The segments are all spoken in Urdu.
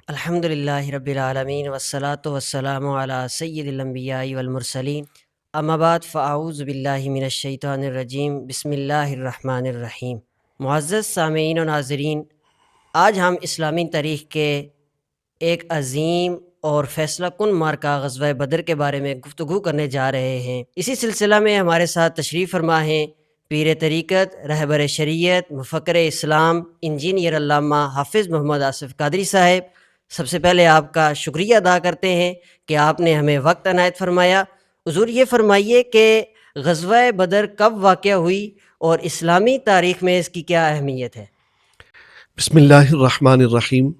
الحمدللہ رب العالمین والصلاة والسلام علی سید الانبیاء والمرسلین اما بعد فاعوذ باللہ من الشیطان الرجیم بسم اللہ الرحمن الرحیم۔ معزز سامعین و ناظرین، آج ہم اسلامی تاریخ کے ایک عظیم اور فیصلہ کن مارکہ غزوہ بدر کے بارے میں گفتگو کرنے جا رہے ہیں۔ اسی سلسلہ میں ہمارے ساتھ تشریف فرما ہیں پیر طریقت، رہبر شریعت، مفکر اسلام، انجینئر علامہ حافظ محمد آصف قادری صاحب۔ سب سے پہلے آپ کا شکریہ ادا کرتے ہیں کہ آپ نے ہمیں وقت عنایت فرمایا۔ حضور یہ فرمائیے کہ غزوہ بدر کب واقع ہوئی اور اسلامی تاریخ میں اس کی کیا اہمیت ہے؟ بسم اللہ الرحمن الرحیم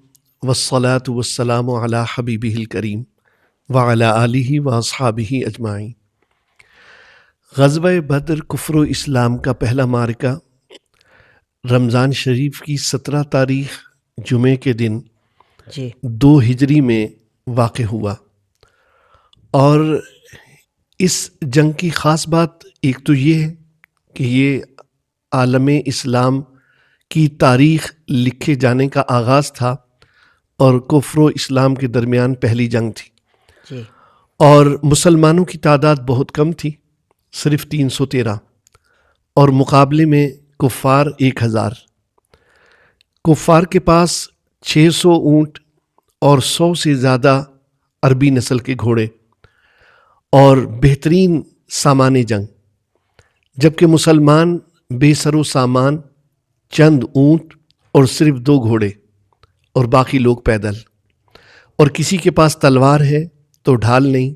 والصلاة والسلام علی حبیبہ الکریم وعلی آلہ واصحابہ اجمعین۔ غزوہ بدر کفر و اسلام کا پہلا معرکہ رمضان شریف کی 17 تاریخ جمعے کے دن 2 ہجری میں واقع ہوا، اور اس جنگ کی خاص بات ایک تو یہ ہے کہ یہ عالم اسلام کی تاریخ لکھے جانے کا آغاز تھا اور کفر و اسلام کے درمیان پہلی جنگ تھی، اور مسلمانوں کی تعداد بہت کم تھی، صرف 313، اور مقابلے میں کفار 1000۔ کفار کے پاس 600 اونٹ اور 100 سے زیادہ عربی نسل کے گھوڑے اور بہترین سامان جنگ، جبکہ مسلمان بے سر و سامان، چند اونٹ اور صرف 2 گھوڑے اور باقی لوگ پیدل، اور کسی کے پاس تلوار ہے تو ڈھال نہیں،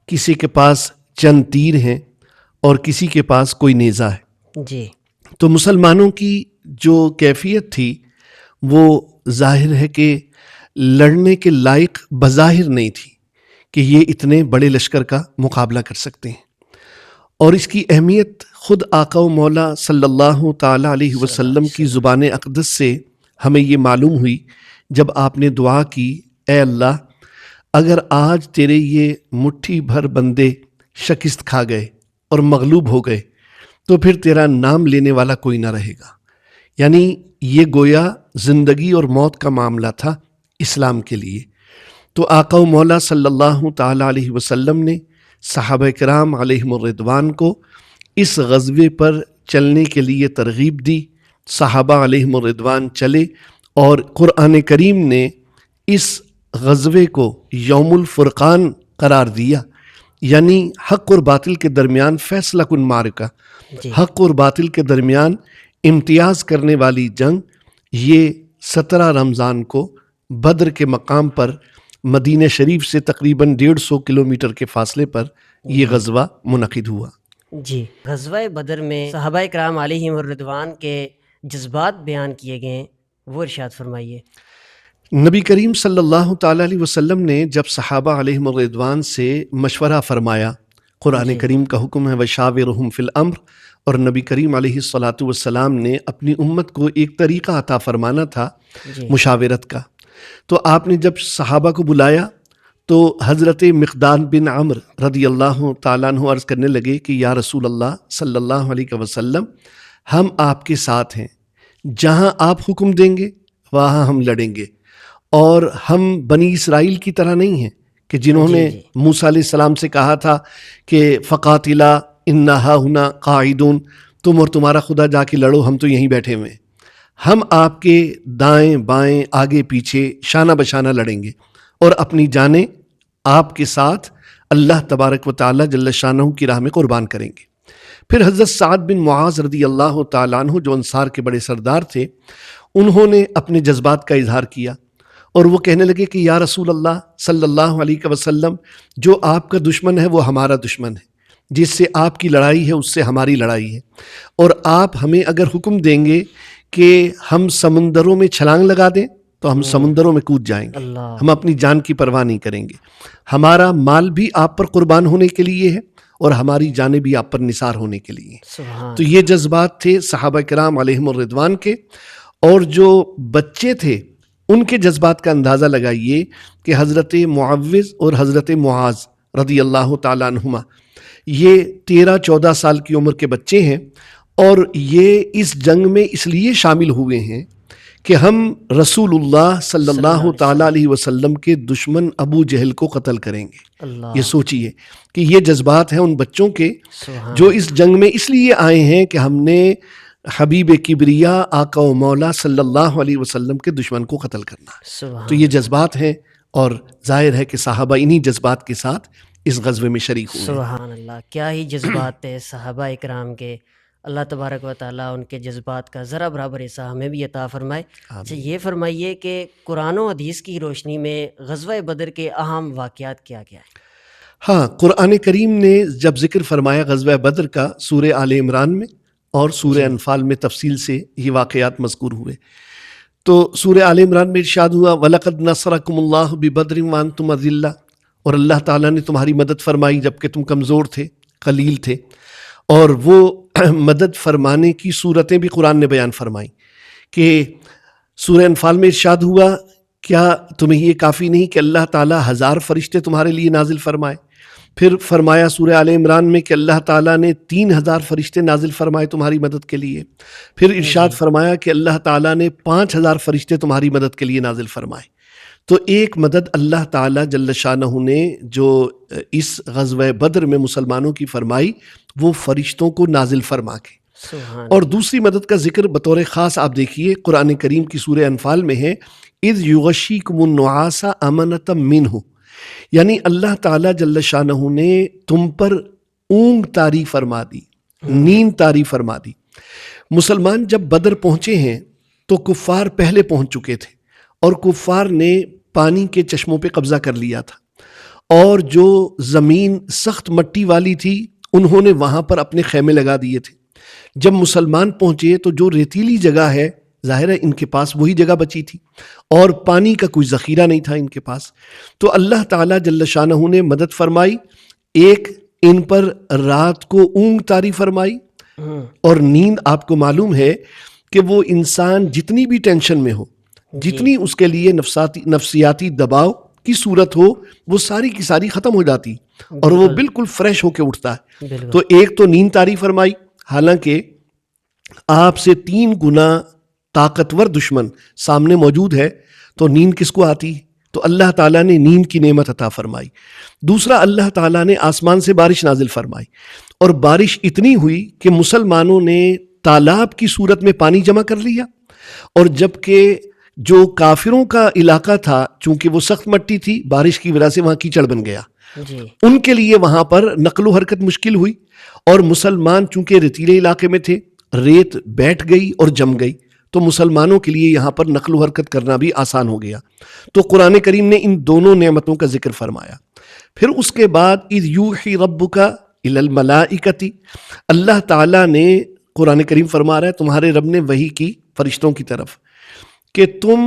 کسی کے پاس چند تیر ہیں اور کسی کے پاس کوئی نیزہ ہے۔ تو مسلمانوں کی جو کیفیت تھی وہ ظاہر ہے کہ لڑنے کے لائق بظاہر نہیں تھی کہ یہ اتنے بڑے لشکر کا مقابلہ کر سکتے ہیں، اور اس کی اہمیت خود آقا و مولا صلی اللہ تعالیٰ علیہ وسلم کی زبان اقدس سے ہمیں یہ معلوم ہوئی جب آپ نے دعا کی، اے اللہ اگر آج تیرے یہ مٹھی بھر بندے شکست کھا گئے اور مغلوب ہو گئے تو پھر تیرا نام لینے والا کوئی نہ رہے گا۔ یعنی یہ گویا زندگی اور موت کا معاملہ تھا اسلام کے لیے۔ تو آقا و مولا صلی اللہ تعالیٰ علیہ وسلم نے صحابہ کرام علیہم الرضوان کو اس غزوے پر چلنے کے لیے ترغیب دی۔ صحابہ علیہم الرضوان چلے، اور قرآن کریم نے اس غزوے کو یوم الفرقان قرار دیا، یعنی حق اور باطل کے درمیان فیصلہ کن معرکہ، حق اور باطل کے درمیان امتیاز کرنے والی جنگ۔ یہ 17 رمضان کو بدر کے مقام پر مدینہ شریف سے تقریباً 150 کلومیٹر کے فاصلے پر یہ غزوہ منعقد ہوا۔ غزوہ بدر میں صحابہ کرام علیہم الرضوان کے جذبات بیان کیے گئے ہیں، وہ ارشاد فرمائیے۔ نبی کریم صلی اللہ تعالیٰ علیہ وسلم نے جب صحابہ علیہم الرضوان سے مشورہ فرمایا، قرآن کریم کا حکم ہے وَشَاوِرْهُمْ فِي الْأَمْرِ، اور نبی کریم علیہ الصلاۃ والسلام نے اپنی امت کو ایک طریقہ عطا فرمانا تھا مشاورت کا۔ تو آپ نے جب صحابہ کو بلایا تو حضرت مقداد بن عمرو رضی اللہ تعالیٰ عنہ عرض کرنے لگے کہ یا رسول اللہ صلی اللہ علیہ وسلم، ہم آپ کے ساتھ ہیں، جہاں آپ حکم دیں گے وہاں ہم لڑیں گے، اور ہم بنی اسرائیل کی طرح نہیں ہیں کہ جنہوں نے موسیٰ علیہ السلام سے کہا تھا کہ فقاتلا انا ہاہنا قاعدون، تم اور تمہارا خدا جا کے لڑو، ہم تو یہیں بیٹھے ہوئے ہیں۔ ہم آپ کے دائیں بائیں آگے پیچھے شانہ بشانہ لڑیں گے، اور اپنی جانیں آپ کے ساتھ اللہ تبارک و تعالیٰ جل شانہ کی راہ میں قربان کریں گے۔ پھر حضرت سعد بن معاذ رضی اللہ تعالیٰ عنہ جو انصار کے بڑے سردار تھے، انہوں نے اپنے جذبات کا اظہار کیا، اور وہ کہنے لگے کہ یا رسول اللہ صلی اللہ علیہ وسلم، جو آپ کا دشمن ہے وہ ہمارا دشمن ہے، جس سے آپ کی لڑائی ہے اس سے ہماری لڑائی ہے، اور آپ ہمیں اگر حکم دیں گے کہ ہم سمندروں میں چھلانگ لگا دیں تو ہم سمندروں میں کود جائیں گے، ہم اپنی جان کی پرواہ نہیں کریں گے، ہمارا مال بھی آپ پر قربان ہونے کے لیے ہے اور ہماری جانیں بھی آپ پر نثار ہونے کے لیے۔ تو یہ جذبات تھے صحابہ کرام علیہم الرضوان کے، اور جو بچے تھے ان کے جذبات کا اندازہ لگائیے کہ حضرت معوذ اور حضرت معاذ رضی اللہ تعالیٰ عنہما، یہ 13-14 سال کی عمر کے بچے ہیں، اور یہ اس جنگ میں اس لیے شامل ہوئے ہیں کہ ہم رسول اللہ صلی اللہ تعالیٰ علیہ وسلم کے دشمن ابو جہل کو قتل کریں گے. اللہ یہ سوچئے کہ یہ جذبات ہیں ان بچوں کے سبحان جو اس جنگ میں اس لیے آئے ہیں کہ ہم نے حبیب کبریا آقا و مولا صلی اللہ علیہ وسلم کے دشمن کو قتل کرنا ہے. سبحان تو یہ جذبات ہیں اور ظاہر ہے کہ صحابہ انہی جذبات کے ساتھ اس غزوے میں شریک ہوئے. سبحان اللہ، کیا ہی جذبات تھے صحابہ اکرام کے. اللہ تبارک و تعالیٰ ان کے جذبات کا ذرا برابر حصہ ہمیں بھی عطا فرمائے. اچھا یہ فرمائیے کہ قرآن و حدیث کی روشنی میں غزوہ بدر کے اہم واقعات کیا کیا ہیں؟ ہاں، قرآن کریم نے جب ذکر فرمایا غزوہ بدر کا سورہ آل عمران میں اور سورہ انفال میں تفصیل سے یہ واقعات مذکور ہوئے. تو سورہ آل عمران میں ارشاد ہوا وَلَقَدْ نَصَرَكُمُ اللَّهُ بِبَدْرٍ وَأَنْتُمْ أَذِلَّةٌ، اور اللہ تعالیٰ نے تمہاری مدد فرمائی جبکہ تم کمزور تھے، قلیل تھے. اور وہ مدد فرمانے کی صورتیں بھی قرآن نے بیان فرمائیں کہ سورہ انفال میں ارشاد ہوا کیا تمہیں یہ کافی نہیں کہ اللہ تعالیٰ 1000 فرشتے تمہارے لیے نازل فرمائے. پھر فرمایا سورہ آل عمران میں کہ اللہ تعالیٰ نے 3000 فرشتے نازل فرمائے تمہاری مدد کے لیے. پھر ارشاد فرمایا کہ اللہ تعالیٰ نے 5000 فرشتے تمہاری مدد کے لیے نازل فرمائے. تو ایک مدد اللہ تعالیٰ جل شانہ نے جو اس غزوہ بدر میں مسلمانوں کی فرمائی وہ فرشتوں کو نازل فرما کے. سبحان اور دوسری مدد کا ذکر بطور خاص آپ دیکھیے قرآن کریم کی سورہ انفال میں ہے اذ یغشیکم النعاس امنۃ منہ، یعنی اللہ تعالیٰ جل شانہ نے تم پر اونگ طاری فرما دی، نیند طاری فرما دی. مسلمان جب بدر پہنچے ہیں تو کفار پہلے پہنچ چکے تھے اور کفار نے پانی کے چشموں پہ قبضہ کر لیا تھا، اور جو زمین سخت مٹی والی تھی انہوں نے وہاں پر اپنے خیمے لگا دیے تھے. جب مسلمان پہنچے تو جو ریتیلی جگہ ہے ظاہر ہے ان کے پاس وہی جگہ بچی تھی اور پانی کا کوئی ذخیرہ نہیں تھا ان کے پاس. تو اللہ تعالیٰ جل شانہ نے مدد فرمائی، ایک ان پر رات کو اونگ طاری فرمائی. اور نیند آپ کو معلوم ہے کہ وہ انسان جتنی بھی ٹینشن میں ہو، جتنی اس کے لیے نفسیاتی دباؤ کی صورت ہو، وہ ساری کی ساری ختم ہو جاتی اور وہ بالکل فریش ہو کے اٹھتا ہے. تو ایک تو نیند طاری فرمائی، حالانکہ آپ سے 3 گنا طاقتور دشمن سامنے موجود ہے تو نیند کس کو آتی؟ تو اللہ تعالیٰ نے نیند کی نعمت عطا فرمائی. دوسرا اللہ تعالیٰ نے آسمان سے بارش نازل فرمائی اور بارش اتنی ہوئی کہ مسلمانوں نے تالاب کی صورت میں پانی جمع کر لیا. اور جبکہ جو کافروں کا علاقہ تھا چونکہ وہ سخت مٹی تھی بارش کی وجہ سے وہاں کیچڑ بن گیا، ان کے لیے وہاں پر نقل و حرکت مشکل ہوئی. اور مسلمان چونکہ ریتیلے علاقے میں تھے، ریت بیٹھ گئی اور جم گئی تو مسلمانوں کے لیے یہاں پر نقل و حرکت کرنا بھی آسان ہو گیا. تو قرآن کریم نے ان دونوں نعمتوں کا ذکر فرمایا. پھر اس کے بعد اذ یوحی ربک الی الملائکۃ، اللہ تعالیٰ نے قرآن کریم فرما رہا ہے تمہارے رب نے وحی کی فرشتوں کی طرف کہ تم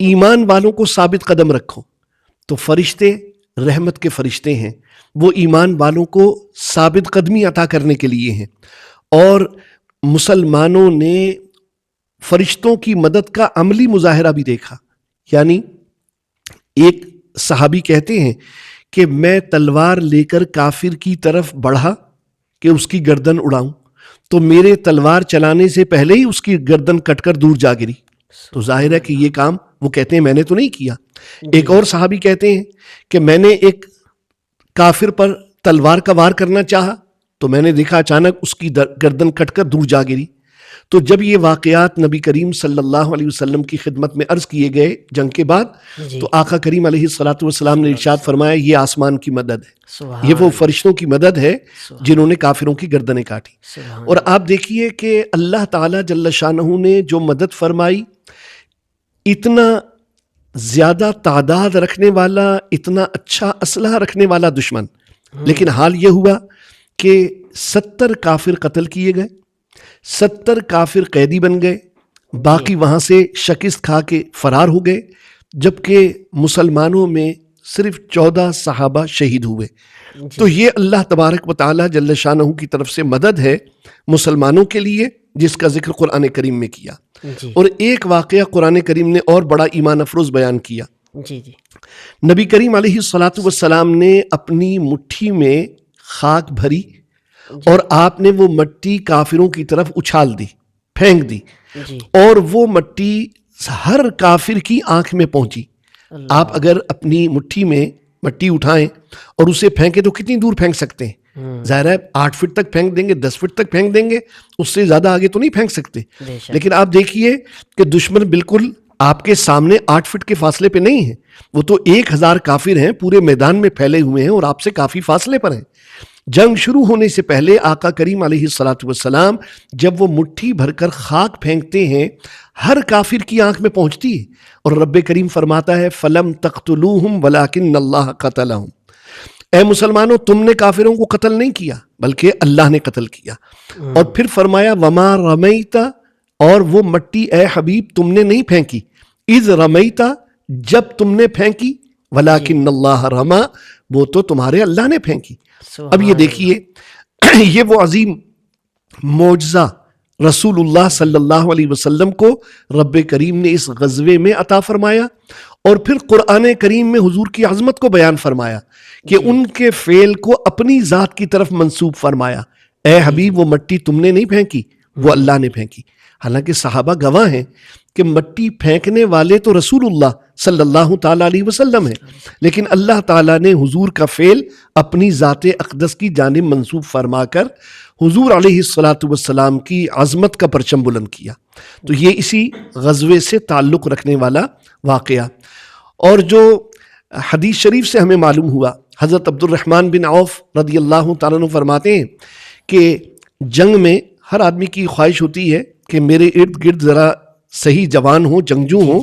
ایمان والوں کو ثابت قدم رکھو. تو فرشتے رحمت کے فرشتے ہیں، وہ ایمان والوں کو ثابت قدمی عطا کرنے کے لیے ہیں. اور مسلمانوں نے فرشتوں کی مدد کا عملی مظاہرہ بھی دیکھا. یعنی ایک صحابی کہتے ہیں کہ میں تلوار لے کر کافر کی طرف بڑھا کہ اس کی گردن اڑاؤں تو میرے تلوار چلانے سے پہلے ہی اس کی گردن کٹ کر دور جا گری. تو ظاہر ہے کہ یہ کام وہ کہتے ہیں میں نے تو نہیں کیا. ایک اور صحابی کہتے ہیں کہ میں نے ایک کافر پر تلوار کا وار کرنا چاہا تو میں نے دیکھا اچانک اس کی گردن کٹ کر دور جا گری. تو جب یہ واقعات نبی کریم صلی اللہ علیہ وسلم کی خدمت میں عرض کیے گئے جنگ کے بعد تو آقا کریم علیہ الصلوۃ والسلام نے ارشاد فرمایا یہ آسمان کی مدد ہے، یہ وہ فرشتوں کی مدد ہے جنہوں نے کافروں کی گردنیں کاٹی. اور آپ دیکھیے کہ اللہ تعالیٰ جل شانہ نے جو مدد فرمائی، اتنا زیادہ تعداد رکھنے والا، اتنا اچھا اسلحہ رکھنے والا دشمن، لیکن حال یہ ہوا کہ 70 کافر قتل کیے گئے، 70 کافر قیدی بن گئے، باقی وہاں سے شکست کھا کے فرار ہو گئے، جبکہ مسلمانوں میں صرف 14 صحابہ شہید ہوئے. تو یہ اللہ تبارک و تعالی جل شانہ کی طرف سے مدد ہے مسلمانوں کے لیے جس کا ذکر قرآن کریم میں کیا. اور ایک واقعہ قرآن کریم نے اور بڑا ایمان افروز بیان کیا. نبی کریم علیہ الصلوۃ والسلام نے اپنی مٹھی میں خاک بھری اور آپ نے وہ مٹی کافروں کی طرف اچھال دی، پھینک دی، اور وہ مٹی ہر کافر کی آنکھ میں پہنچی. آپ اگر اپنی مٹھی میں مٹی اٹھائیں اور اسے پھینکیں تو کتنی دور پھینک سکتے ہیں؟ ظاہر ہے 8 فٹ تک پھینک دیں گے, 10 فٹ تک پھینک دیں گے, اس سے زیادہ آگے تو نہیں پھینک سکتے. لیکن آپ دیکھیے کہ دشمن بالکل آپ کے سامنے 8 فٹ کے فاصلے پہ نہیں ہے, وہ تو 1000 کافر ہیں, پورے میدان میں پھیلے ہوئے ہیں اور آپ سے کافی فاصلے پر ہیں. جنگ شروع ہونے سے پہلے آقا کریم علیہ الصلاۃ والسلام جب وہ مٹھی بھر کر خاک پھینکتے ہیں ہر کافر کی آنکھ میں پہنچتی ہے, اور رب کریم فرماتا ہے فَلَمْ تَقْتُلُوهُمْ وَلَٰكِنَّ اللَّهَ قَتَلَهُمْ. اے مسلمانوں, تم نے کافروں کو قتل نہیں کیا بلکہ اللہ نے قتل کیا. اور پھر فرمایا وَمَا رَمَيْتَ, اور وہ مٹی اے حبیب تم نے نہیں پھینکی, اِذْ رَمَيْتَ, جب تم نے پھینکی, وَلَٰكِنَّ اللَّهَ رَمَا, وہ تو تمہارے اللہ نے پھینکی. اب یہ دیکھیے یہ وہ عظیم معجزہ رسول اللہ صلی اللہ علیہ وسلم کو رب کریم نے اس غزوے میں عطا فرمایا, اور پھر قرآن کریم میں حضور کی عظمت کو بیان فرمایا کہ ان کے فعل کو اپنی ذات کی طرف منسوب فرمایا. اے حبیب وہ مٹی تم نے نہیں پھینکی, وہ اللہ نے پھینکی. حالانکہ صحابہ گواہ ہیں کہ مٹی پھینکنے والے تو رسول اللہ صلی اللہ تعالیٰ علیہ وسلم ہیں, لیکن اللہ تعالیٰ نے حضور کا فعل اپنی ذات اقدس کی جانب منسوب فرما کر حضور علیہ الصلاۃ والسلام کی عظمت کا پرچم بلند کیا. تو یہ اسی غزوے سے تعلق رکھنے والا واقعہ. اور جو حدیث شریف سے ہمیں معلوم ہوا, حضرت عبد الرحمن بن عوف رضی اللہ تعالیٰ عنہ فرماتے ہیں کہ جنگ میں ہر آدمی کی خواہش ہوتی ہے کہ میرے ارد گرد ذرا صحیح جوان ہوں, جنگجو ہوں,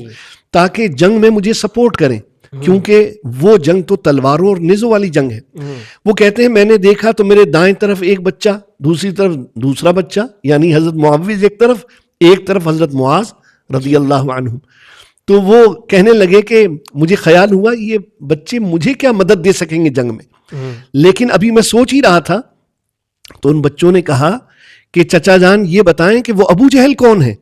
تاکہ جنگ میں مجھے سپورٹ کریں, کیونکہ وہ جنگ تو تلواروں اور نیزوں والی جنگ ہے. وہ کہتے ہیں میں نے دیکھا تو میرے دائیں طرف ایک بچہ, دوسری طرف دوسرا بچہ, یعنی حضرت معوذ ایک طرف حضرت معاذ رضی اللہ عنہ. تو وہ کہنے لگے کہ مجھے خیال ہوا یہ بچے مجھے کیا مدد دے سکیں گے جنگ میں, لیکن ابھی میں سوچ ہی رہا تھا تو ان بچوں نے کہا کہ چچا جان یہ بتائیں کہ وہ ابو جہل کون ہے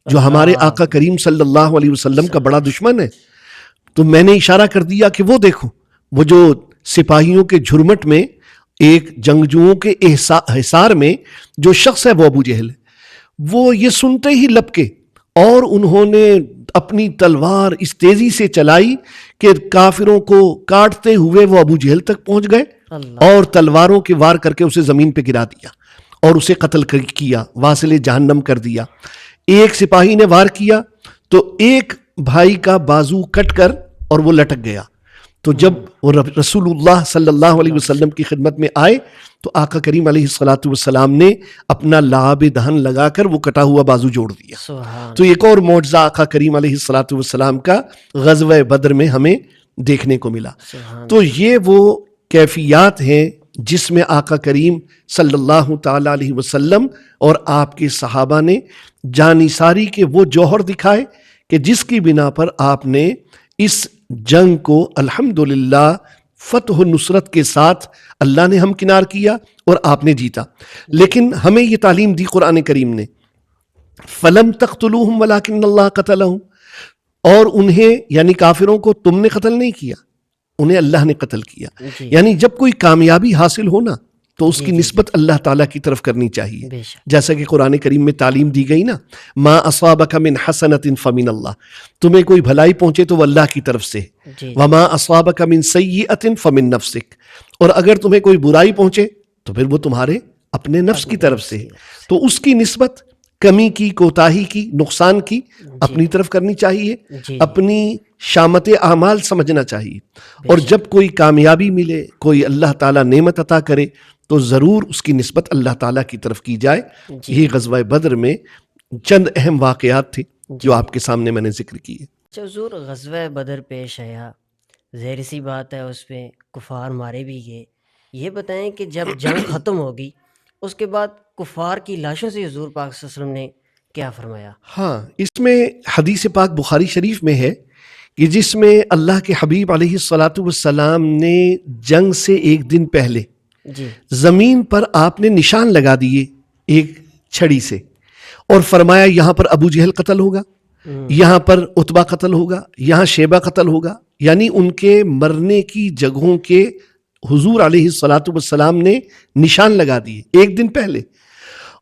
جو ہمارے آقا کریم صلی اللہ علیہ وسلم کا بڑا دشمن ہے. تو میں نے اشارہ کر دیا کہ وہ دیکھو, وہ جو سپاہیوں کے جھرمٹ میں ایک جنگجوؤں کے حصار میں جو شخص ہے وہ ابو جہل ہے. وہ یہ سنتے ہی لپکے اور انہوں نے اپنی تلوار اس تیزی سے چلائی کہ کافروں کو کاٹتے ہوئے وہ ابو جہل تک پہنچ گئے اور تلواروں کے وار کر کے اسے زمین پہ گرا دیا اور اسے قتل کیا, واصل جہنم کر دیا. ایک سپاہی نے وار کیا تو ایک بھائی کا بازو کٹ کر اور وہ لٹک گیا. تو جب وہ رسول اللہ صلی اللہ علیہ وسلم کی خدمت میں آئے تو آقا کریم علیہ الصلاۃ والسلام نے اپنا لعاب دہن لگا کر وہ کٹا ہوا بازو جوڑ دیا. تو ایک اور معجزہ آقا کریم علیہ الصلاۃ والسلام کا غزوہ بدر میں ہمیں دیکھنے کو ملا. تو یہ وہ کیفیات ہیں جس میں آقا کریم صلی اللہ تعالی علیہ وسلم اور آپ کے صحابہ نے جانثاری کے وہ جوہر دکھائے کہ جس کی بنا پر آپ نے اس جنگ کو الحمدللہ فتح و نصرت کے ساتھ اللہ نے ہمکنار کیا اور آپ نے جیتا. لیکن ہمیں یہ تعلیم دی قرآن کریم نے فَلَمْ تَقْتُلُوهُمْ وَلَٰكِنَّ اللَّهَ قَتَلَهُمْ, اور انہیں یعنی کافروں کو تم نے قتل نہیں کیا, انہیں اللہ نے قتل کیا. یعنی جب کوئی کامیابی حاصل ہونا تو اس کی نسبت اللہ تعالیٰ کی طرف کرنی چاہیے, جیسا کہ قرآن کریم میں تعلیم دی گئی نا, ما اصابک من حسنۃ فمن اللہ, تمہیں کوئی بھلائی پہنچے تو وہ اللہ کی طرف سے, وما اصابک من سیئۃ فمن نفسک, اور اگر تمہیں کوئی برائی پہنچے تو پھر وہ تمہارے اپنے نفس کی طرف سے. تو اس کی نسبت کمی کی, کوتاہی کی, نقصان کی اپنی طرف کرنی چاہیے, اپنی شامت اعمال سمجھنا چاہیے. اور جب کوئی کامیابی ملے, کوئی اللہ تعالیٰ نعمت عطا کرے تو ضرور اس کی نسبت اللہ تعالیٰ کی طرف کی جائے. یہ غزوہ بدر میں چند اہم واقعات تھے جو آپ کے سامنے میں نے ذکر کیے. حضور غزوہ بدر پیش آیا, ظاہر سی بات ہے اس پہ کفار مارے بھی گئے. یہ بتائیں کہ جب جنگ ختم ہوگی اس کے بعد کفار کی لاشوں سے حضور پاک صلی اللہ علیہ وسلم نے کیا فرمایا؟ ہاں, اس میں حدیث پاک بخاری شریف میں ہے کہ جس میں اللہ کے حبیب علیہ الصلاۃ والسلام نے جنگ سے ایک دن پہلے زمین پر آپ نے نشان لگا دیے ایک چھڑی سے اور فرمایا یہاں پر ابو جہل قتل ہوگا, یہاں پر عتبہ قتل ہوگا, یہاں شیبہ قتل ہوگا. یعنی ان کے مرنے کی جگہوں کے حضور علیہ الصلاۃ والسلام نے نشان لگا دیے ایک دن پہلے.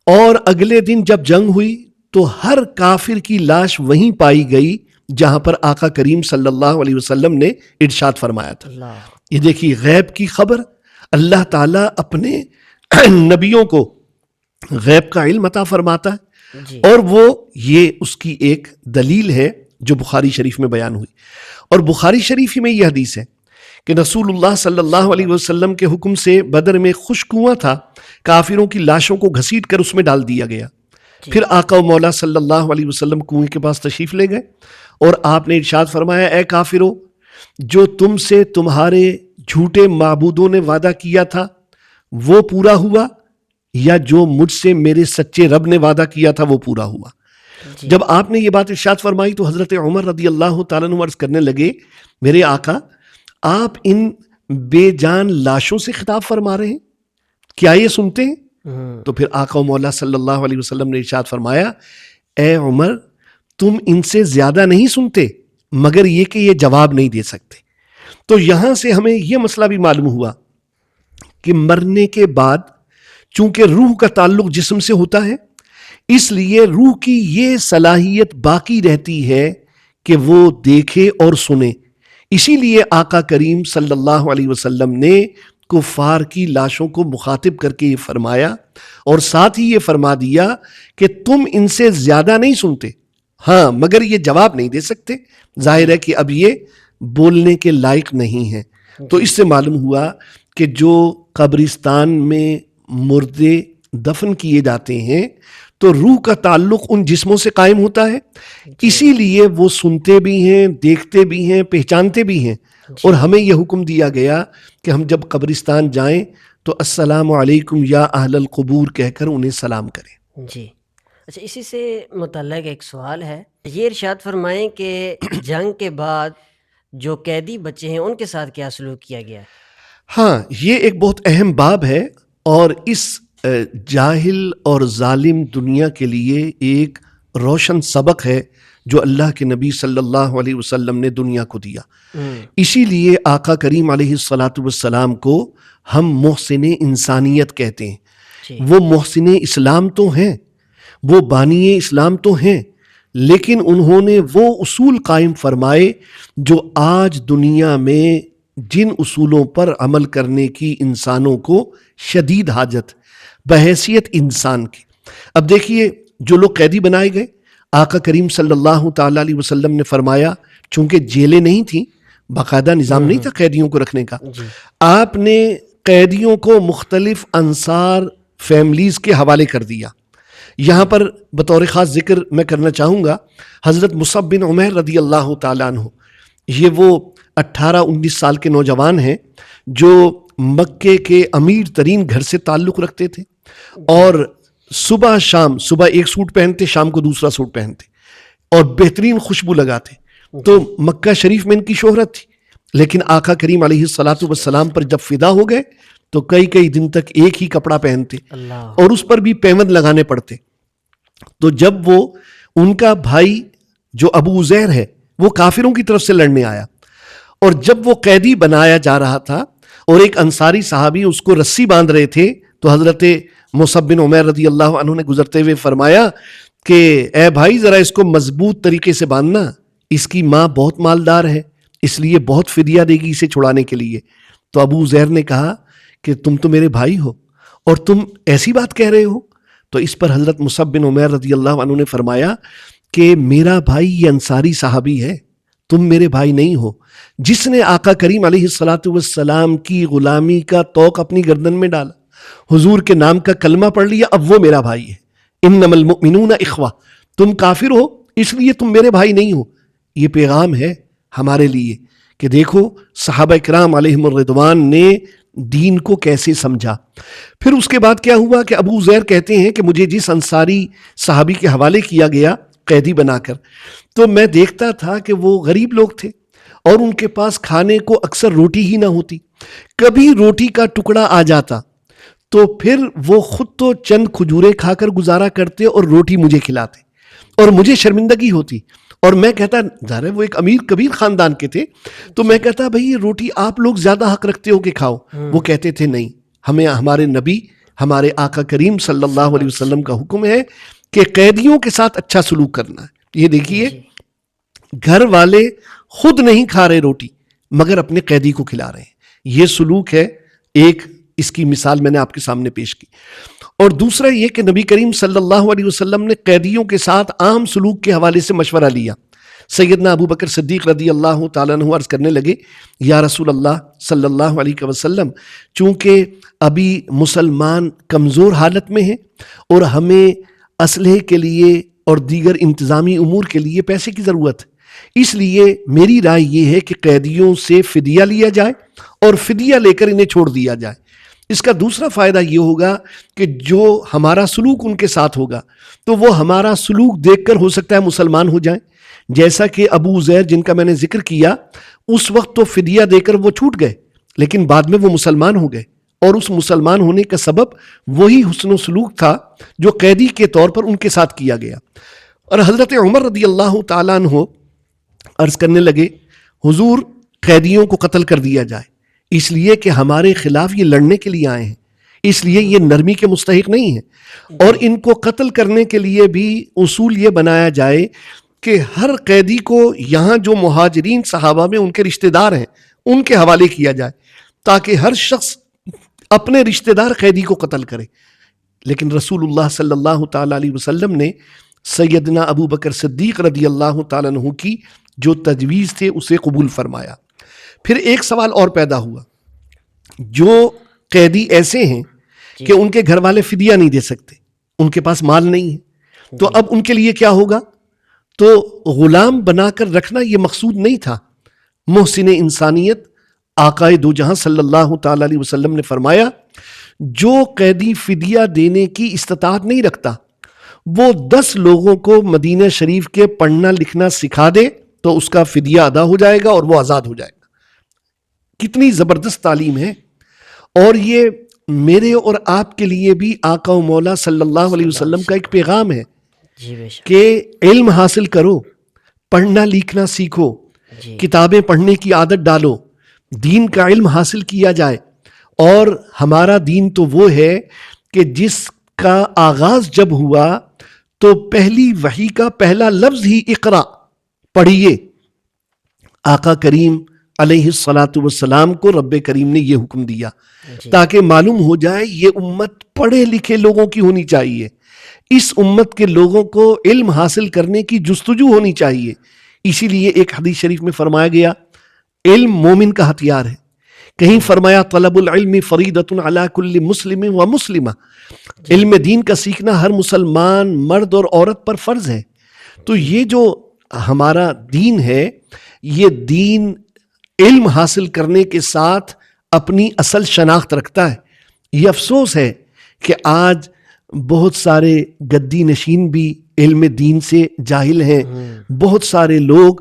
اور اگلے دن جب جنگ ہوئی تو ہر کافر کی لاش وہیں پائی گئی جہاں پر آقا کریم صلی اللہ علیہ وسلم نے ارشاد فرمایا تھا. اللہ. یہ دیکھیے غیب کی خبر. اللہ تعالیٰ اپنے نبیوں کو غیب کا علم عطا فرماتا ہے جی. اور وہ یہ اس کی ایک دلیل ہے جو بخاری شریف میں بیان ہوئی. اور بخاری شریف ہی میں یہ حدیث ہے کہ رسول اللہ صلی اللہ علیہ وسلم کے حکم سے بدر میں خشک کنواں تھا, کافروں کی لاشوں کو گھسیٹ کر اس میں ڈال دیا گیا. پھر آقا و مولا صلی اللہ علیہ وسلم کنویں کے پاس تشریف لے گئے اور آپ نے ارشاد فرمایا, اے کافرو, جو تم سے تمہارے جھوٹے معبودوں نے وعدہ کیا تھا وہ پورا ہوا, یا جو مجھ سے میرے سچے رب نے وعدہ کیا تھا وہ پورا ہوا. جب آپ نے یہ بات ارشاد فرمائی تو حضرت عمر رضی اللہ تعالیٰ عنہ عرض کرنے لگے, میرے آقا آپ ان بے جان لاشوں سے خطاب فرما رہے ہیں, کیا یہ سنتے ہیں؟ تو پھر آقا و مولا صلی اللہ علیہ وسلم نے ارشاد فرمایا, اے عمر تم ان سے زیادہ نہیں سنتے مگر یہ کہ یہ جواب نہیں دے سکتے. تو یہاں سے ہمیں یہ مسئلہ بھی معلوم ہوا کہ مرنے کے بعد چونکہ روح کا تعلق جسم سے ہوتا ہے, اس لیے روح کی یہ صلاحیت باقی رہتی ہے کہ وہ دیکھے اور سنے. اسی لیے آقا کریم صلی اللہ علیہ وسلم نے کفار کی لاشوں کو مخاطب کر کے یہ فرمایا اور ساتھ ہی یہ فرما دیا کہ تم ان سے زیادہ نہیں سنتے, ہاں مگر یہ جواب نہیں دے سکتے. ظاہر ہے کہ اب یہ بولنے کے لائق نہیں ہیں. تو اس سے معلوم ہوا کہ جو قبرستان میں مردے دفن کیے جاتے ہیں تو روح کا تعلق ان جسموں سے قائم ہوتا ہے, اسی لیے وہ سنتے بھی ہیں, دیکھتے بھی ہیں, پہچانتے بھی ہیں. اور ہمیں یہ حکم دیا گیا کہ ہم جب قبرستان جائیں تو السلام علیکم یا اہل القبور کہہ کر انہیں سلام کریں. جی. اچھا, اسی سے متعلق ایک سوال ہے, یہ ارشاد فرمائیں کہ جنگ کے بعد جو قیدی بچے ہیں ان کے ساتھ کیا سلوک کیا گیا ہے؟ ہاں, یہ ایک بہت اہم باب ہے اور اس جاہل اور ظالم دنیا کے لیے ایک روشن سبق ہے جو اللہ کے نبی صلی اللہ علیہ وسلم نے دنیا کو دیا. اسی لیے آقا کریم علیہ الصلاۃ والسلام کو ہم محسن انسانیت کہتے ہیں. وہ محسن اسلام تو ہیں, وہ بانی اسلام تو ہیں, لیکن انہوں نے وہ اصول قائم فرمائے جو آج دنیا میں جن اصولوں پر عمل کرنے کی انسانوں کو شدید حاجت بحیثیت انسان کی. اب دیکھیے, جو لوگ قیدی بنائے گئے, آقا کریم صلی اللہ تعالیٰ علیہ وسلم نے فرمایا, چونکہ جیلیں نہیں تھیں, باقاعدہ نظام نہیں تھا قیدیوں کو رکھنے کا, آپ نے قیدیوں کو مختلف انصار فیملیز کے حوالے کر دیا. یہاں پر بطور خاص ذکر میں کرنا چاہوں گا حضرت مصعب بن عمیر رضی اللہ تعالیٰ عنہ. یہ وہ 18-19 سال کے نوجوان ہیں جو مکے کے امیر ترین گھر سے تعلق رکھتے تھے اور صبح شام, صبح ایک سوٹ پہنتے, شام کو دوسرا سوٹ پہنتے اور بہترین خوشبو لگاتے. تو مکہ شریف میں ان کی شہرت تھی, لیکن آقا کریم علیہ الصلاۃ والسلام پر جب فدا ہو گئے تو کئی دن تک ایک ہی کپڑا پہنتے اور اس پر بھی پیوند لگانے پڑتے. تو جب وہ ان کا بھائی جو ابو عزیر ہے وہ کافروں کی طرف سے لڑنے آیا اور جب وہ قیدی بنایا جا رہا تھا اور ایک انصاری صحابی اس کو رسی باندھ رہے تھے تو حضرت مصعب بن عمیر رضی اللہ عنہ نے گزرتے ہوئے فرمایا کہ اے بھائی ذرا اس کو مضبوط طریقے سے باندھنا, اس کی ماں بہت مالدار ہے اس لیے بہت فدیہ دے گی اسے چھڑانے کے لیے. تو ابو زیر نے کہا کہ تم تو میرے بھائی ہو اور تم ایسی بات کہہ رہے ہو. تو اس پر حضرت مصعب بن عمیر رضی اللہ عنہ نے فرمایا کہ میرا بھائی یہ انصاری صحابی ہے, تم میرے بھائی نہیں ہو. جس نے آقا کریم علیہ الصلاۃ والسلام کی غلامی کا طوق اپنی گردن میں ڈالا, حضور کے نام کا کلمہ پڑھ لیا, اب وہ میرا بھائی ہے. انما المؤمنون اخوہ, تم کافر ہو اس لیے تم میرے بھائی نہیں ہو. یہ پیغام ہے ہمارے لیے کہ دیکھو صحابہ کرام علیہم الرضوان نے دین کو کیسے سمجھا. پھر اس کے بعد کیا ہوا کہ ابو زیر کہتے ہیں کہ مجھے جس انصاری صحابی کے حوالے کیا گیا قیدی بنا کر, تو میں دیکھتا تھا کہ وہ غریب لوگ تھے اور ان کے پاس کھانے کو اکثر روٹی ہی نہ ہوتی, کبھی روٹی کا ٹکڑا آ جاتا تو پھر وہ خود تو چند کھجورے کھا کر گزارا کرتے اور روٹی مجھے کھلاتے اور مجھے شرمندگی ہوتی. اور میں کہتا, ظاہر ہے وہ ایک امیر کبیر خاندان کے تھے, تو میں کہتا بھائی یہ روٹی آپ لوگ زیادہ حق رکھتے ہو کہ کھاؤ. وہ کہتے تھے نہیں, ہمیں ہمارے نبی ہمارے آقا کریم صلی اللہ علیہ وسلم کا حکم ہے کہ قیدیوں کے ساتھ اچھا سلوک کرنا ہے۔ یہ دیکھیے گھر والے خود نہیں کھا رہے روٹی مگر اپنے قیدی کو کھلا رہے ہیں، یہ سلوک ہے ایک، اس کی مثال میں نے آپ کے سامنے پیش کی۔ اور دوسرا یہ کہ نبی کریم صلی اللہ علیہ وسلم نے قیدیوں کے ساتھ عام سلوک کے حوالے سے مشورہ لیا۔ سیدنا ابو بکر صدیق رضی اللہ تعالیٰ عنہ عرض کرنے لگے، یا رسول اللہ صلی اللہ علیہ وسلم، چونکہ ابھی مسلمان کمزور حالت میں ہیں اور ہمیں اسلحے کے لیے اور دیگر انتظامی امور کے لیے پیسے کی ضرورت ہے، اس لیے میری رائے یہ ہے کہ قیدیوں سے فدیہ لیا جائے اور فدیہ لے کر انہیں چھوڑ دیا جائے۔ اس کا دوسرا فائدہ یہ ہوگا کہ جو ہمارا سلوک ان کے ساتھ ہوگا تو وہ ہمارا سلوک دیکھ کر ہو سکتا ہے مسلمان ہو جائیں، جیسا کہ ابو زیر جن کا میں نے ذکر کیا، اس وقت تو فدیہ دے کر وہ چھوٹ گئے لیکن بعد میں وہ مسلمان ہو گئے، اور اس مسلمان ہونے کا سبب وہی حسن و سلوک تھا جو قیدی کے طور پر ان کے ساتھ کیا گیا۔ اور حضرت عمر رضی اللہ تعالیٰ عنہ عرض کرنے لگے، حضور قیدیوں کو قتل کر دیا جائے، اس لیے کہ ہمارے خلاف یہ لڑنے کے لیے آئے ہیں، اس لیے یہ نرمی کے مستحق نہیں ہیں، اور ان کو قتل کرنے کے لیے بھی اصول یہ بنایا جائے کہ ہر قیدی کو یہاں جو مہاجرین صحابہ میں ان کے رشتہ دار ہیں ان کے حوالے کیا جائے تاکہ ہر شخص اپنے رشتہ دار قیدی کو قتل کرے۔ لیکن رسول اللہ صلی اللہ تعالیٰ علیہ وسلم نے سیدنا ابو بکر صدیق رضی اللہ تعالیٰ عنہ کی جو تجویز تھے اسے قبول فرمایا۔ پھر ایک سوال اور پیدا ہوا، جو قیدی ایسے ہیں کہ ان کے گھر والے فدیہ نہیں دے سکتے، ان کے پاس مال نہیں ہے، تو اب ان کے لیے کیا ہوگا؟ تو غلام بنا کر رکھنا یہ مقصود نہیں تھا۔ محسن انسانیت آقائے دو جہاں صلی اللہ تعالیٰ علیہ وسلم نے فرمایا، جو قیدی فدیہ دینے کی استطاعت نہیں رکھتا وہ 10 لوگوں کو مدینہ شریف کے پڑھنا لکھنا سکھا دے تو اس کا فدیہ ادا ہو جائے گا اور وہ آزاد ہو جائے گا۔ کتنی زبردست تعلیم ہے، اور یہ میرے اور آپ کے لیے بھی آقا و مولا صلی اللہ علیہ وسلم کا ایک پیغام ہے کہ علم حاصل کرو، پڑھنا لکھنا سیکھو، کتابیں پڑھنے کی عادت ڈالو، دین کا علم حاصل کیا جائے۔ اور ہمارا دین تو وہ ہے کہ جس کا آغاز جب ہوا تو پہلی وحی کا پہلا لفظ ہی اقرا، پڑھیے۔ آقا کریم علیہ الصلاۃ والسلام کو رب کریم نے یہ حکم دیا تاکہ معلوم ہو جائے یہ امت پڑھے لکھے لوگوں کی ہونی چاہیے، اس امت کے لوگوں کو علم حاصل کرنے کی جستجو ہونی چاہیے۔ اسی لیے ایک حدیث شریف میں فرمایا گیا علم مومن کا ہتھیار ہے، کہیں فرمایا طلب العلم فریضۃ علی کل مسلم و مسلمہ، علم دین کا سیکھنا ہر مسلمان مرد اور عورت پر فرض ہے۔ تو یہ جو ہمارا دین ہے، یہ دین علم حاصل کرنے کے ساتھ اپنی اصل شناخت رکھتا ہے۔ یہ افسوس ہے کہ آج بہت سارے گدی نشین بھی علم دین سے جاہل ہیں، بہت سارے لوگ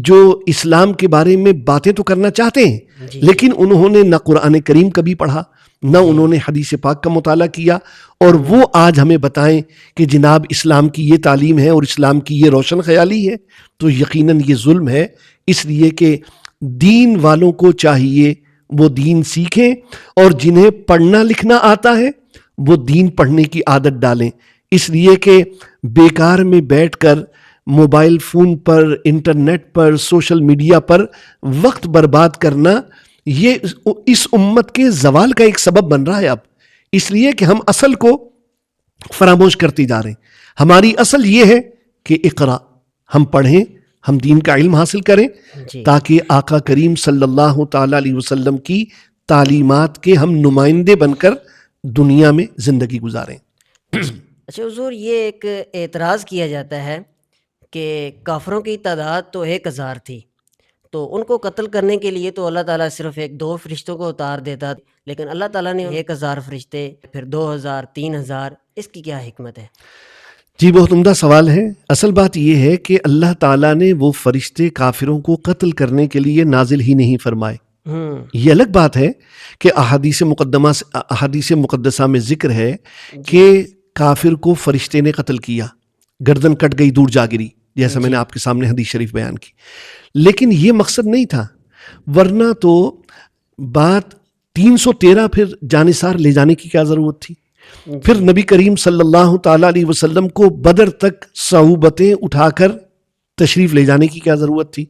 جو اسلام کے بارے میں باتیں تو کرنا چاہتے ہیں لیکن انہوں نے نہ قرآن کریم کبھی پڑھا، نہ انہوں نے حدیث پاک کا مطالعہ کیا، اور وہ آج ہمیں بتائیں کہ جناب اسلام کی یہ تعلیم ہے اور اسلام کی یہ روشن خیالی ہے، تو یقیناً یہ ظلم ہے۔ اس لیے کہ دین والوں کو چاہیے وہ دین سیکھیں، اور جنہیں پڑھنا لکھنا آتا ہے وہ دین پڑھنے کی عادت ڈالیں۔ اس لیے کہ بیکار میں بیٹھ کر موبائل فون پر، انٹرنیٹ پر، سوشل میڈیا پر وقت برباد کرنا یہ اس امت کے زوال کا ایک سبب بن رہا ہے اب، اس لیے کہ ہم اصل کو فراموش کرتے جا رہے ہیں۔ ہماری اصل یہ ہے کہ اقرا، ہم پڑھیں، ہم دین کا علم حاصل کریں تاکہ آقا کریم صلی اللہ تعالیٰ علیہ وسلم کی تعلیمات کے ہم نمائندے بن کر دنیا میں زندگی گزاریں۔ اچھا حضور، یہ ایک اعتراض کیا جاتا ہے کہ کافروں کی تعداد تو 1000 تھی، تو ان کو قتل کرنے کے لیے تو اللہ تعالیٰ صرف 1-2 فرشتوں کو اتار دیتا، لیکن اللہ تعالیٰ نے 1000 فرشتے، پھر 2000، 3000، اس کی کیا حکمت ہے؟ جی بہت عمدہ سوال ہے۔ اصل بات یہ ہے کہ اللہ تعالیٰ نے وہ فرشتے کافروں کو قتل کرنے کے لیے نازل ہی نہیں فرمائے۔ یہ الگ بات ہے کہ احادیث مقدسہ میں ذکر ہے کہ کافر کو فرشتے نے قتل کیا، گردن کٹ گئی، دور جا گری، جیسا میں نے آپ کے سامنے حدیث شریف بیان کی، لیکن یہ مقصد نہیں تھا، ورنہ تو بات 313 پھر جانثار لے جانے کی کیا ضرورت تھی؟ پھر نبی کریم صلی اللہ تعالیٰ علیہ وسلم کو بدر تک صعوبتیں اٹھا کر تشریف لے جانے کی کیا ضرورت تھی؟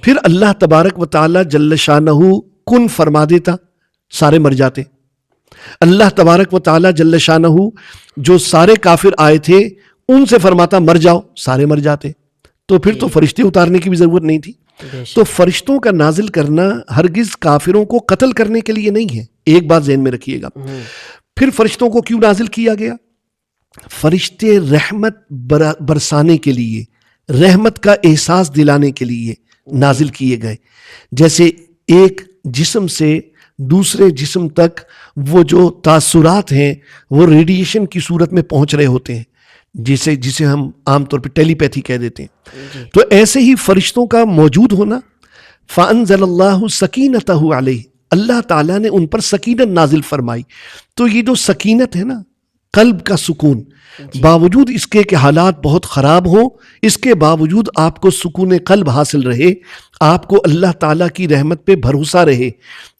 پھر اللہ تبارک و تعالیٰ جل شانہ کن فرما دیتا، سارے مر جاتے۔ اللہ تبارک و تعالیٰ جل شانہ جو سارے کافر آئے تھے ان سے فرماتا مر جاؤ، سارے مر جاتے۔ تو پھر تو فرشتے اتارنے کی بھی ضرورت نہیں تھی۔ تو فرشتوں کا نازل کرنا ہرگز کافروں کو قتل کرنے کے لیے نہیں ہے، ایک بات ذہن میں رکھیے گا۔ پھر فرشتوں کو کیوں نازل کیا گیا؟ فرشتے رحمت برسانے کے لیے، رحمت کا احساس دلانے کے لیے نازل کیے گئے۔ جیسے ایک جسم سے دوسرے جسم تک وہ جو تاثرات ہیں وہ ریڈیشن کی صورت میں پہنچ رہے ہوتے ہیں، جسے ہم عام طور پہ ٹیلی پیتھی کہہ دیتے ہیں۔ تو ایسے ہی فرشتوں کا موجود ہونا، فَأَنزَلَ اللَّهُ سَكِينَتَهُ عَلَيْهِ، اللہ تعالیٰ نے ان پر سکینت نازل فرمائی۔ تو یہ جو سکینت ہے نا، قلب کا سکون، باوجود اس کے کہ حالات بہت خراب ہوں، اس کے باوجود آپ کو سکون قلب حاصل رہے، آپ کو اللہ تعالیٰ کی رحمت پہ بھروسہ رہے،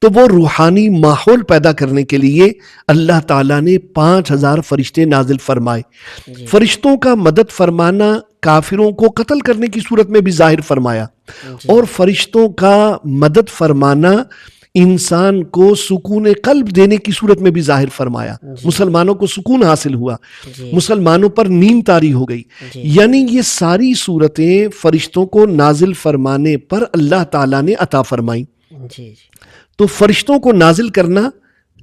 تو وہ روحانی ماحول پیدا کرنے کے لیے اللہ تعالیٰ نے 5000 فرشتے نازل فرمائے۔ فرشتوں کا مدد فرمانا کافروں کو قتل کرنے کی صورت میں بھی ظاہر فرمایا، اور فرشتوں کا مدد فرمانا انسان کو سکون قلب دینے کی صورت میں بھی ظاہر فرمایا۔ مسلمانوں کو سکون حاصل ہوا، مسلمانوں پر نیند طاری ہو گئی۔ یعنی یہ ساری صورتیں فرشتوں کو نازل فرمانے پر اللہ تعالیٰ نے عطا فرمائی۔ تو فرشتوں کو نازل کرنا،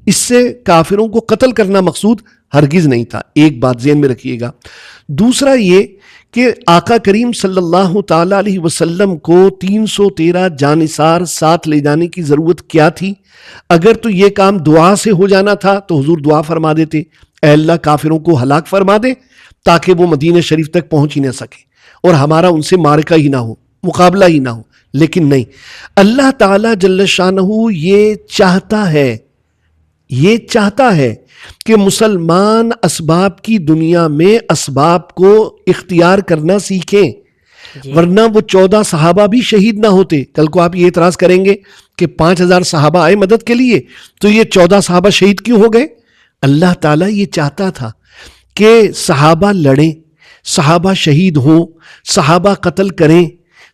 اس سے کافروں کو قتل کرنا مقصود ہرگز نہیں تھا، ایک بات ذہن میں رکھیے گا۔ دوسرا یہ کہ آقا کریم صلی اللہ تعالیٰ علیہ وسلم کو 313 جانثار ساتھ لے جانے کی ضرورت کیا تھی؟ اگر تو یہ کام دعا سے ہو جانا تھا تو حضور دعا فرما دیتے، اے اللہ کافروں کو ہلاک فرما دے تاکہ وہ مدینہ شریف تک پہنچ ہی نہ سکے اور ہمارا ان سے معرکہ ہی نہ ہو، مقابلہ ہی نہ ہو۔ لیکن نہیں، اللہ تعالیٰ جل شانہ یہ چاہتا ہے کہ مسلمان اسباب کی دنیا میں اسباب کو اختیار کرنا سیکھیں، ورنہ وہ 14 صحابہ بھی شہید نہ ہوتے۔ کل کو آپ یہ اعتراض کریں گے کہ 5000 صحابہ آئے مدد کے لیے تو یہ 14 صحابہ شہید کیوں ہو گئے؟ اللہ تعالیٰ یہ چاہتا تھا کہ صحابہ لڑیں، صحابہ شہید ہوں، صحابہ قتل کریں،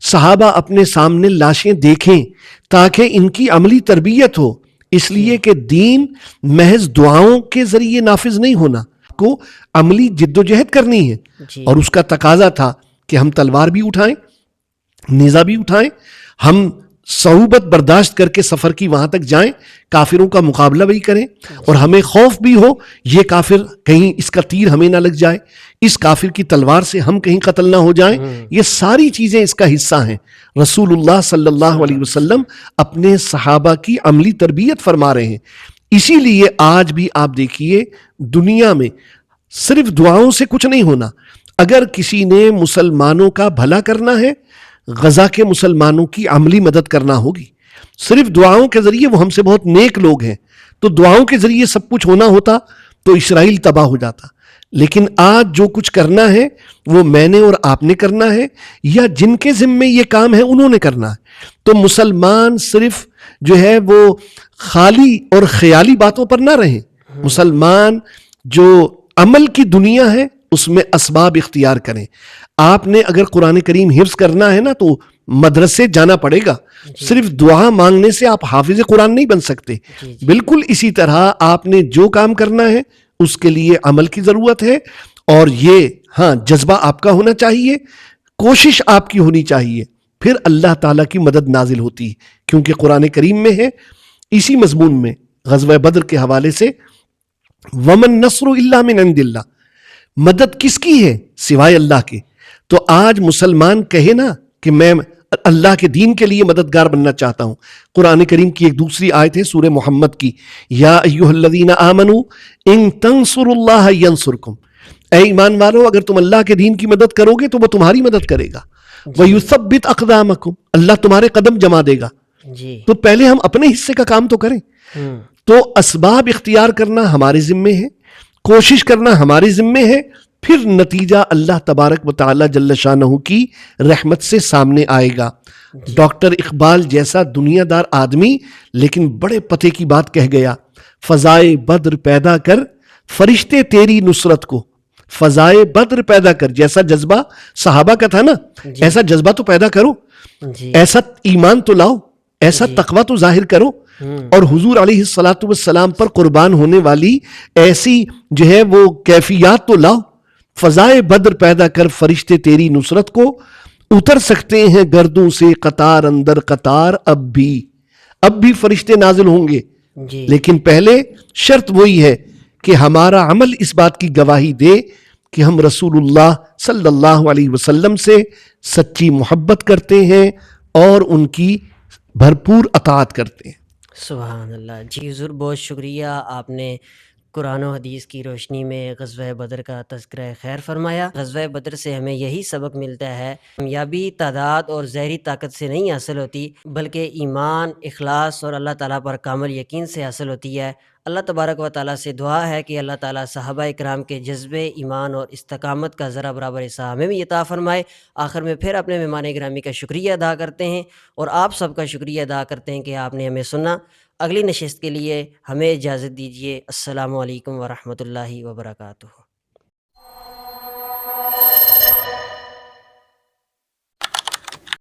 صحابہ اپنے سامنے لاشیں دیکھیں، تاکہ ان کی عملی تربیت ہو۔ اس لیے کہ دین محض دعاؤں کے ذریعے نافذ نہیں ہونا، کو عملی جد و جہد کرنی ہے، اور اس کا تقاضا تھا کہ ہم تلوار بھی اٹھائیں، نیزہ بھی اٹھائیں، ہم صعوبت برداشت کر کے سفر کی وہاں تک جائیں، کافروں کا مقابلہ بھی کریں، اور ہمیں خوف بھی ہو یہ کافر کہیں اس کا تیر ہمیں نہ لگ جائے، اس کافر کی تلوار سے ہم کہیں قتل نہ ہو جائیں۔ یہ ساری چیزیں اس کا حصہ ہیں۔ رسول اللہ صلی اللہ علیہ وسلم اپنے صحابہ کی عملی تربیت فرما رہے ہیں۔ اسی لیے آج بھی آپ دیکھیے دنیا میں صرف دعاؤں سے کچھ نہیں ہونا۔ اگر کسی نے مسلمانوں کا بھلا کرنا ہے، غزہ کے مسلمانوں کی عملی مدد کرنا ہوگی۔ صرف دعاؤں کے ذریعے، وہ ہم سے بہت نیک لوگ ہیں، تو دعاؤں کے ذریعے سب کچھ ہونا ہوتا تو اسرائیل تباہ ہو جاتا۔ لیکن آج جو کچھ کرنا ہے وہ میں نے اور آپ نے کرنا ہے، یا جن کے ذمے یہ کام ہے انہوں نے کرنا ہے۔ تو مسلمان صرف جو ہے وہ خالی اور خیالی باتوں پر نہ رہیں، مسلمان جو عمل کی دنیا ہے اس میں اسباب اختیار کریں۔ آپ نے اگر قرآن کریم حفظ کرنا ہے نا تو مدرسے جانا پڑے گا، صرف دعا مانگنے سے آپ حافظ قرآن نہیں بن سکتے۔ بالکل اسی طرح آپ نے جو کام کرنا ہے اس کے لیے عمل کی ضرورت ہے، اور یہ جذبہ آپ کا ہونا چاہیے، کوشش آپ کی ہونی چاہیے، پھر اللہ تعالیٰ کی مدد نازل ہوتی ہے۔ کیونکہ قرآن کریم میں ہے اسی مضمون میں غزوہ بدر کے حوالے سے، وَمَن نَّصْرُ إِلَّا مِنْ عِنْدِ اللَّهِ، مدد کس کی ہے سوائے اللہ کے۔ تو آج مسلمان کہے نا کہ میں اللہ کے دین کے لیے مددگار بننا چاہتا ہوں۔ قرآن کریم کی ایک دوسری آیت ہے سورہ محمد کی، یا ایھا الذین آمنوا ان تنصروا اللہ ینصرکم، اے ایمان والو اگر تم اللہ کے دین کی مدد کرو گے تو وہ تمہاری مدد کرے گا، ویثبت اقدامکم، اللہ تمہارے قدم جما دے گا۔ تو پہلے ہم اپنے حصے کا کام تو کریں۔ تو اسباب اختیار کرنا ہمارے ذمے ہے، کوشش کرنا ہمارے ذمے ہے، پھر نتیجہ اللہ تبارک و تعالی جل شانہ کی رحمت سے سامنے آئے گا۔ ڈاکٹر اقبال جیسا دنیا دار آدمی لیکن بڑے پتے کی بات کہہ گیا، فضائے بدر پیدا کر فرشتے تیری نصرت کو، فضائے بدر پیدا کر. جیسا جذبہ صحابہ کا تھا نا، ایسا جذبہ تو پیدا کرو، جی ایسا ایمان تو لاؤ، ایسا تقوی تو ظاہر کرو، اور حضور علیہ الصلاۃ والسلام پر قربان ہونے والی ایسی جو ہے وہ کیفیات تو لاؤ. فضائے بدر پیدا کر، فرشتے تیری نصرت کو، اتر سکتے ہیں گردوں سے قطار اندر قطار اب بھی فرشتے نازل ہوں گے، جی لیکن پہلے شرط وہی ہے کہ ہمارا عمل اس بات کی گواہی دے کہ ہم رسول اللہ صلی اللہ علیہ وسلم سے سچی محبت کرتے ہیں اور ان کی بھرپور اطاعت کرتے ہیں. سبحان اللہ. جی حضور بہت شکریہ، آپ نے قرآن و حدیث کی روشنی میں غزوہ بدر کا تذکرہ خیر فرمایا. غزوہ بدر سے ہمیں یہی سبق ملتا ہے، کامیابی تعداد اور ظاہری طاقت سے نہیں حاصل ہوتی، بلکہ ایمان، اخلاص اور اللہ تعالیٰ پر کامل یقین سے حاصل ہوتی ہے. اللہ تبارک و تعالیٰ سے دعا ہے کہ اللہ تعالیٰ صحابہ اکرام کے جذبے، ایمان اور استقامت کا ذرا برابر حصہ ہمیں بھی عطا فرمائے. آخر میں پھر اپنے مہمان گرامی کا شکریہ ادا کرتے ہیں اور آپ سب کا شکریہ ادا کرتے ہیں کہ آپ نے ہمیں سنا. اگلی نشست کے لیے ہمیں اجازت دیجیے. السلام علیکم ورحمۃ اللہ وبرکاتہ.